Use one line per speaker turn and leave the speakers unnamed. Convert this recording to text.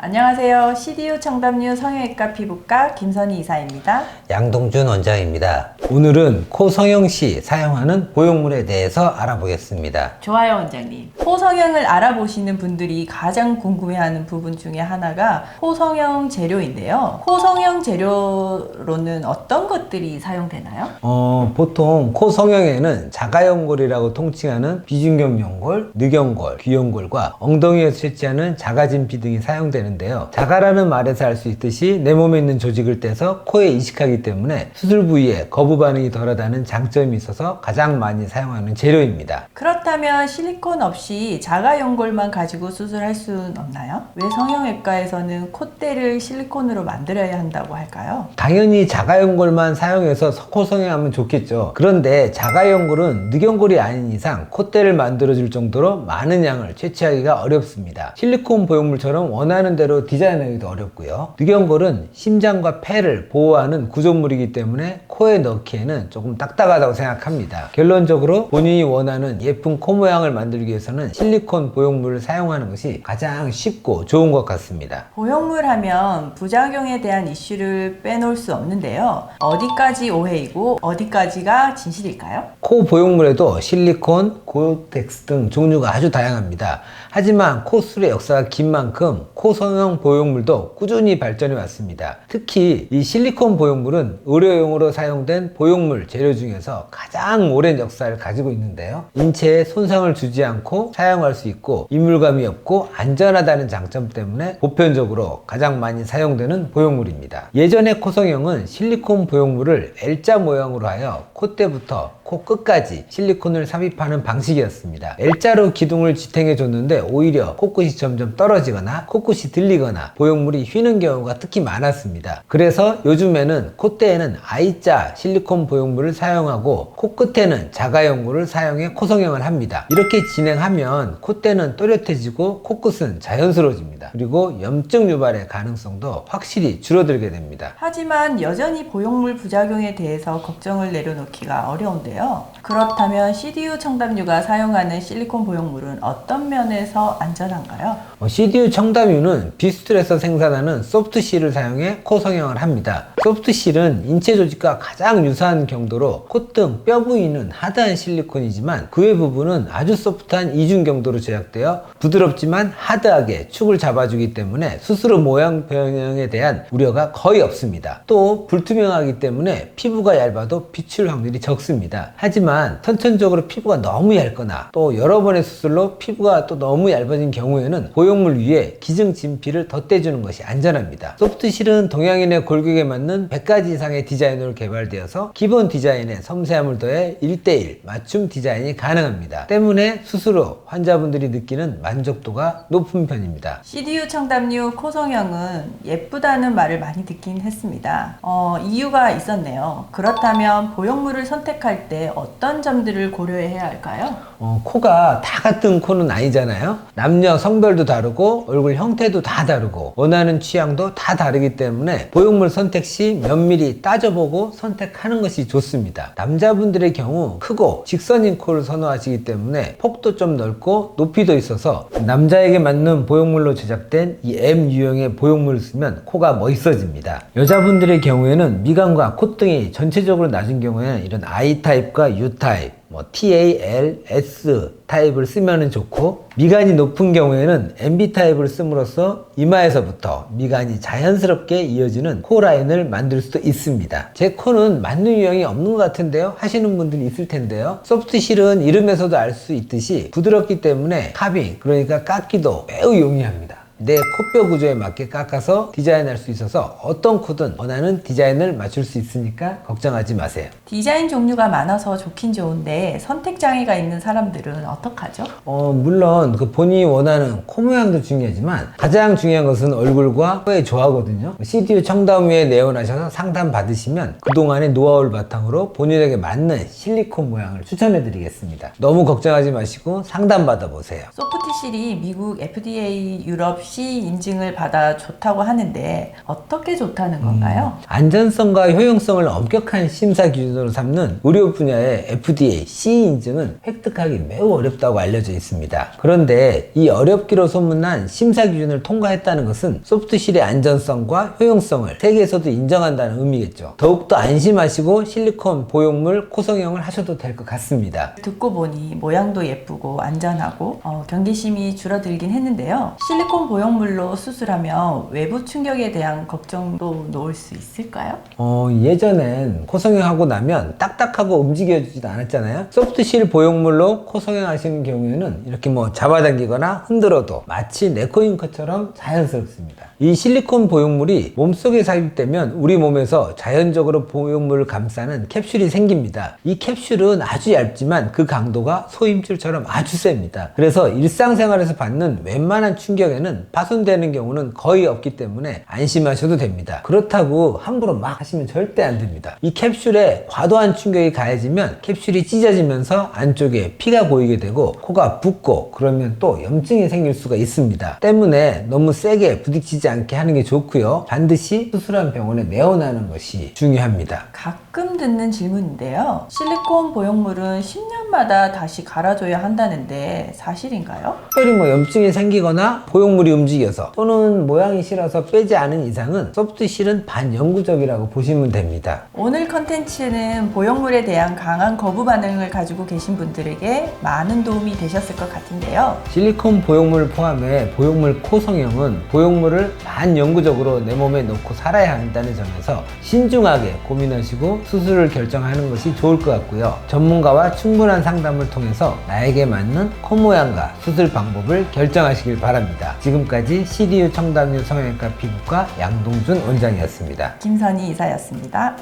안녕하세요. CDU 청담류 성형외과 피부과 김선희 이사입니다.
양동준 원장입니다. 오늘은 코 성형 시 사용하는 보형물에 대해서 알아보겠습니다.
좋아요, 원장님. 코 성형을 알아보시는 분들이 가장 궁금해하는 부분 중에 하나가 코 성형 재료인데요. 코 성형 재료로는 어떤 것들이 사용되나요?
보통 코 성형에는 자가연골이라고 통칭하는 비중격 연골, 늑연골, 귀연골과 엉덩이에서 채취하는 자가진피 등이 사용되는데요. 자가라는 말에서 알 수 있듯이 내 몸에 있는 조직을 떼서 코에 이식하기 때문에 수술 부위에 거부 반응이 덜하다는 장점이 있어서 가장 많이 사용하는 재료입니다.
그렇다면 실리콘 없이 자가연골만 가지고 수술할 수는 없나요? 왜 성형외과에서는 콧대를 실리콘으로 만들어야 한다고 할까요?
당연히 자가연골만 사용해서 코 성형하면 좋겠죠. 그런데 자가연골은 늑연골이 아닌 이상 콧대를 만들어줄 정도로 많은 양을 채취하기가 어렵습니다. 실리콘 보형물처럼 원하는 대로 디자인하기도 어렵고요. 늑연골은 심장과 폐를 보호하는 구조물이기 때문에 코에 넣기에는 조금 딱딱하다고 생각합니다. 결론적으로 본인이 원하는 예쁜 코 모양을 만들기 위해서는 실리콘 보형물을 사용하는 것이 가장 쉽고 좋은 것 같습니다.
보형물 하면 부작용에 대한 이슈를 빼놓을 수 없는데요. 어디까지 오해이고 어디까지가 진실일까요?
코 보형물에도 실리콘, 고텍스 등 종류가 아주 다양합니다. 하지만 코 수술의 역사가 긴 만큼 코 성형 보형물도 꾸준히 발전해 왔습니다. 특히 이 실리콘 보형물은 의료용으로 사용된 보형물 재료 중에서 가장 오랜 역사를 가지고 있는데요. 인체에 손상을 주지 않고 사용할 수 있고 이물감이 없고 안전하다는 장점 때문에 보편적으로 가장 많이 사용되는 보형물입니다. 예전의 코 성형은 실리콘 보형물을 L자 모양으로 하여 콧대부터 코 끝까지 실리콘을 삽입하는 방식이었습니다. L자로 기둥을 지탱해 줬는데 오히려 코끝이 점점 떨어지거나 코끝이 들리거나 보형물이 휘는 경우가 특히 많았습니다. 그래서 요즘에는 콧대에는 I자 실리콘 보형물을 사용하고 코끝에는 자가연골을 사용해 코 성형을 합니다. 이렇게 진행하면 콧대는 또렷해지고 코끝은 자연스러워집니다. 그리고 염증 유발의 가능성도 확실히 줄어들게 됩니다.
하지만 여전히 보형물 부작용에 대해서 걱정을 내려놓기가 어려운데요. 그렇다면 CDU 청담류가 사용하는 실리콘 보형물은 어떤 면에서 안전한가요?
CDU 청담유는 비스툴에서 생산하는 소프트실을 사용해 코 성형을 합니다. 소프트실은 인체 조직과 가장 유사한 경도로 콧등 뼈 부위는 하드한 실리콘이지만 그 외 부분은 아주 소프트한 이중 경도로 제작되어 부드럽지만 하드하게 축을 잡아주기 때문에 수술 후 모양 변형에 대한 우려가 거의 없습니다. 또 불투명하기 때문에 피부가 얇아도 비출 확률이 적습니다. 하지만 선천적으로 피부가 너무 얇거나 또 여러 번의 수술로 피부가 또 너무 얇아진 경우에는 보형물 위에 기증 진피를 덧대주는 것이 안전합니다. 소프트실은 동양인의 골격에 맞는 100가지 이상의 디자인으로 개발되어서 기본 디자인에 섬세함을 더해 1:1 맞춤 디자인이 가능합니다. 때문에 수술 후 환자분들이 느끼는 만족도가 높은 편입니다.
CDU 청담류 코 성형은 예쁘다는 말을 많이 듣긴 했습니다. 이유가 있었네요. 그렇다면 보형물을 선택할 때 어떤 점들을 고려해야 할까요?
코가 다 같은 코는 아니잖아요. 남녀 성별도 다르고 얼굴 형태도 다 다르고 원하는 취향도 다 다르기 때문에 보형물 선택 시 면밀히 따져보고 선택하는 것이 좋습니다. 남자분들의 경우 크고 직선인 코를 선호하시기 때문에 폭도 좀 넓고 높이도 있어서 남자에게 맞는 보형물로 제작된 이 M 유형의 보형물을 쓰면 코가 멋있어집니다. 여자분들의 경우에는 미간과 콧등이 전체적으로 낮은 경우에는 이런 I 타입과 U 타입 TA, L, S 타입을 쓰면 좋고 미간이 높은 경우에는 MB 타입을 씀으로써 이마에서부터 미간이 자연스럽게 이어지는 코 라인을 만들 수도 있습니다. 제 코는 맞는 유형이 없는 것 같은데요 하시는 분들이 있을 텐데요. 소프트실은 이름에서도 알 수 있듯이 부드럽기 때문에 카빙 그러니까 깎기도 매우 용이합니다. 내 코뼈 구조에 맞게 깎아서 디자인할 수 있어서 어떤 코든 원하는 디자인을 맞출 수 있으니까 걱정하지 마세요.
디자인 종류가 많아서 좋긴 좋은데 선택 장애가 있는 사람들은 어떡하죠?
물론 본인이 원하는 코 모양도 중요하지만 가장 중요한 것은 얼굴과 코의 조화거든요. CDU 청담유에 내원하셔서 상담 받으시면 그동안의 노하우를 바탕으로 본인에게 맞는 실리콘 모양을 추천해 드리겠습니다. 너무 걱정하지 마시고 상담 받아보세요.
소프트실이 미국 FDA, 유럽 없이 인증을 받아 좋다고 하는데 어떻게 좋다는 건가요?
안전성과 효용성을 엄격한 심사 기준으로 삼는 의료 분야의 FDA CE 인증은 획득하기 매우 어렵다고 알려져 있습니다. 그런데 이 어렵기로 소문난 심사 기준을 통과했다는 것은 소프트실의 안전성과 효용성을 세계에서도 인정한다는 의미겠죠. 더욱더 안심하시고 실리콘 보형물 코성형을 하셔도 될 것 같습니다.
듣고 보니 모양도 예쁘고 안전하고 경계심이 줄어들긴 했는데요. 실리콘 보형물로 수술하면 외부 충격에 대한 걱정도 놓을 수 있을까요?
예전엔 코성형 하고 나면 딱딱하고 움직여지지도 않았잖아요. 소프트실 보형물로 코성형 하시는 경우에는 이렇게 뭐 잡아당기거나 흔들어도 마치 네코인 것처럼 자연스럽습니다. 이 실리콘 보형물이 몸속에 삽입되면 우리 몸에서 자연적으로 보형물을 감싸는 캡슐이 생깁니다. 이 캡슐은 아주 얇지만 그 강도가 소임줄처럼 아주 셉니다. 그래서 일상생활에서 받는 웬만한 충격에는 파손되는 경우는 거의 없기 때문에 안심하셔도 됩니다. 그렇다고 함부로 막 하시면 절대 안 됩니다. 이 캡슐에 과도한 충격이 가해지면 캡슐이 찢어지면서 안쪽에 피가 고이게 되고 코가 붓고 그러면 또 염증이 생길 수가 있습니다. 때문에 너무 세게 부딪히지 않게 하는 게 좋고요. 반드시 수술한 병원에 내원하는 것이 중요합니다.
가끔 듣는 질문인데요. 실리콘 보형물은 10년마다 다시 갈아줘야 한다는데 사실인가요?
특별히 뭐 염증이 생기거나 보형물이 움직여서 또는 모양이 싫어서 빼지 않은 이상은 소프트실은 반영구적이라고 보시면 됩니다.
오늘 컨텐츠는 보형물에 대한 강한 거부 반응을 가지고 계신 분들에게 많은 도움이 되셨을 것 같은데요.
실리콘 보형물을 포함해 보형물 코성형은 보형물을 반영구적으로 내 몸에 넣고 살아야 한다는 점에서 신중하게 고민하시고 수술을 결정하는 것이 좋을 것 같고요. 전문가와 충분한 상담을 통해서 나에게 맞는 코 모양과 수술 방법을 결정하시길 바랍니다. 지금까지 CDU 청담유 성형외과 피부과 양동준 원장이었습니다.
김선희 이사였습니다.